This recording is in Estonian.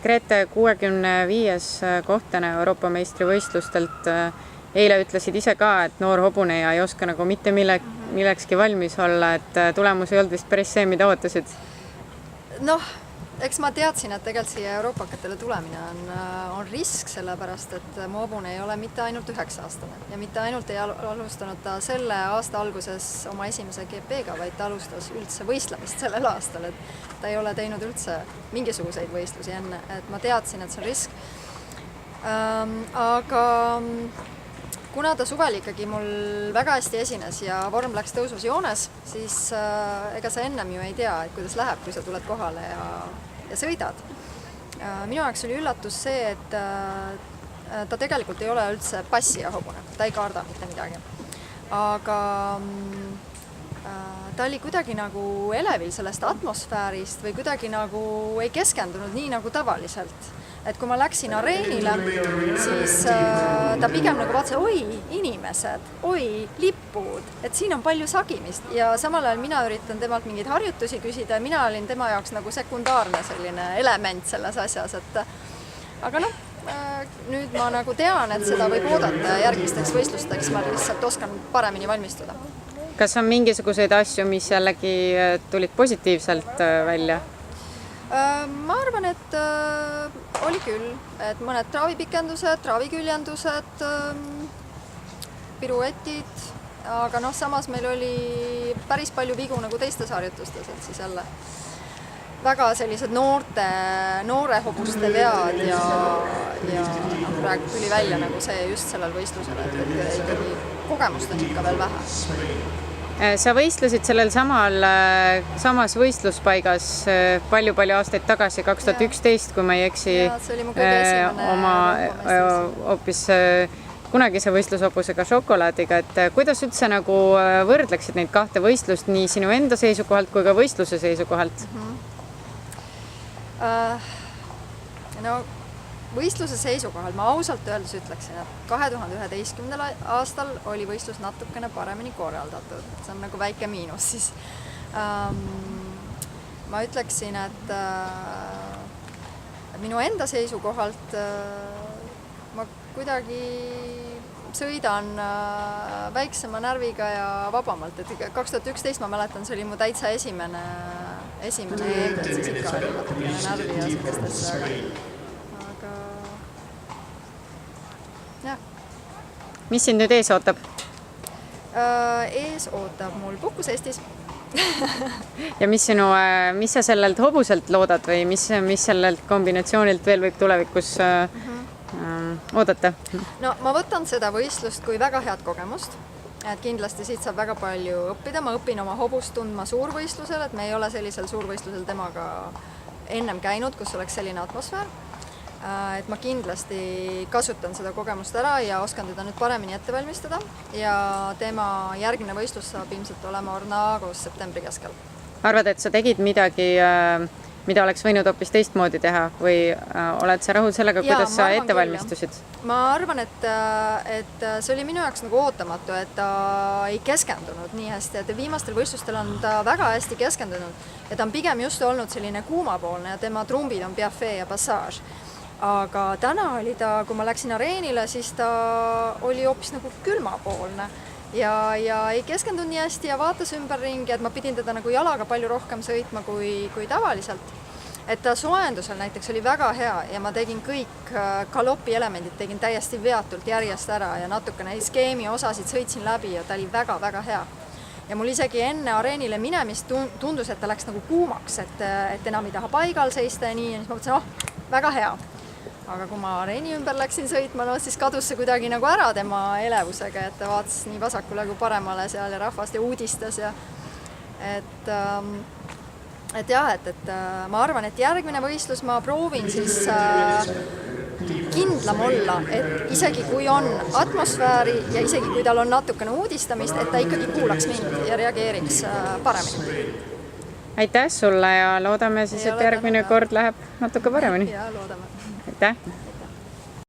Grete 65. kohtlane Euroopa meistrivõistlustelt. Eile ütlesid ise ka, et noor hobuneja ei oska nagu mitte millekski valmis olla, et tulemus ei olnud vist päris see, mida ootasid. Noh, eks ma teadsin, et tegelikult siia Euroopakatele tulemine on risk, sellepärast, et mu hobune ei ole mitte ainult 9-aastane ja mitte ainult ei alustanud ta selle aasta alguses oma esimese GP-ga, vaid ta alustas üldse võistlemist sellel aastal, et ta ei ole teinud üldse mingisuguseid võistlusi enne, et ma teadsin, et see on risk. Aga kuna ta suvel ikkagi mul väga hästi esines ja vorm läks tõusus joones, siis ega sa ennem ju ei tea, et kuidas läheb, kui sa tuled kohale ja sõidad. Minu jaoks oli üllatus see, et ta tegelikult ei ole üldse passija hobune, ta ei karda mitte midagi. Aga ta oli kuidagi nagu elevil sellest atmosfäärist või kuidagi nagu ei keskendunud nii nagu tavaliselt. Et kui ma läksin areenile, siis ta pigem nagu vaatas, oi, inimesed, oi, lipud, et siin on palju sagimist ja samal ajal mina üritan temalt mingeid harjutusi küsida ja mina olin tema jaoks nagu sekundaarne selline element selles asjas, et aga noh, nüüd ma nagu tean, et seda võib oodata ja järgmisteks võistlusteks ma lihtsalt oskan paremini valmistuda. Kas on mingisuguseid asju, mis jällegi tulid positiivselt välja? Ma arvan, et oli küll, et mõned traavipikendused, traaviküljendused, piruetid, aga noh, samas meil oli päris palju vigu nagu teistes harjutustes, et siis jälle väga sellised noore hobuste vead ja praegu tuli välja nagu see just sellel võistlusel, et ikkagi kogemust on ikka veel vähe. Sa võistlesid sellel samas võistluspaigas palju aastaid tagasi, 2011, kui ma ei eksi, oma hoopis kunagise võistlushobusega Šokolaadiga, et kuidas üldse nagu võrdleksid neid kahte võistlust nii sinu enda seisukohalt kui ka võistluse seisukohalt? No võistluse seisukohal ma ausalt öeldes ütleksin, et 2011. aastal oli võistlus natukene paremini korraldatud. See on nagu väike miinus siis. Ma ütleksin, et minu enda seisukohalt ma kuidagi sõidan väiksema närviga ja vabamalt. Et 2011 ma mäletan, see oli mu täitsa esimene EM, siis ikka oli natukene närvi ja sellist asja. Mis sind nüüd ees ootab? Ees ootab mul puhkus Eestis. Ja mis sa sellelt hobuselt loodad või mis sellelt kombinatsioonilt veel võib tulevikus oodata? No ma võtan seda võistlust kui väga head kogemust. Et kindlasti siit saab väga palju õppida. Ma õpin oma hobust tundma suurvõistlusel, et me ei ole sellisel suurvõistlusel temaga ennem käinud, kus oleks selline atmosfäär. Et ma kindlasti kasutan seda kogemust ära ja oskan teda nüüd paremini ette valmistada ja tema järgmine võistlus saab ilmselt olema Ornagos septembri keskel. Arvad, et sa tegid midagi, mida oleks võinud hoopis teistmoodi teha või oled sa rahul sellega, kuidas sa ette valmistusid? Ma arvan, et see oli minu jaoks nagu ootamatu, et ta ei keskendunud nii hästi, et viimastel võistlustel on ta väga hästi keskendunud ja ta on pigem just olnud selline kuumapoolne ja tema trumbid on Piaffe ja Passage. Aga täna oli ta, kui ma läksin areenile, siis ta oli hoopis nagu külmapoolne ja ei keskendunud nii hästi ja vaatas ümberringi, et ma pidin teda nagu jalaga palju rohkem sõitma kui tavaliselt. Et ta soojendusel näiteks oli väga hea ja ma tegin kõik galopi elemendid, tegin täiesti veatult järjest ära ja natukene skeemi osasid sõitsin läbi ja ta oli väga hea. Ja mul isegi enne areenile minemist tundus, et ta läks nagu kuumaks, et enam ei taha paigal seista ja nii ja siis ma mõtlesin, väga hea. Aga kui ma areeni ümber läksin sõitma, siis kadus see kuidagi nagu ära tema elevusega, et ta vaatas nii vasakule kui paremale seal ja rahvast ja uudistas ja et ma arvan, et järgmine võistlus ma proovin siis kindlam olla, et isegi kui on atmosfääri ja isegi kui tal on natukene uudistamist, et ta ikkagi kuulaks mind ja reageeriks paremini. Aitäh sulle ja loodame siis, et järgmine kord läheb natuke paremini. Ja loodame. Aitäh!